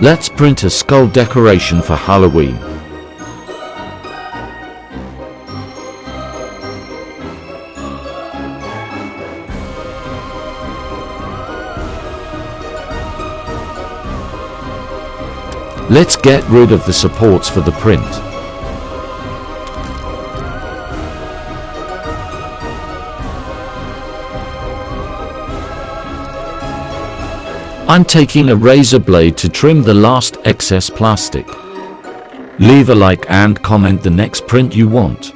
Let's print a skull decoration for Halloween. Let's get rid of the supports for the print. I'm taking a razor blade to trim the last excess plastic. Leave a like and comment the next print you want.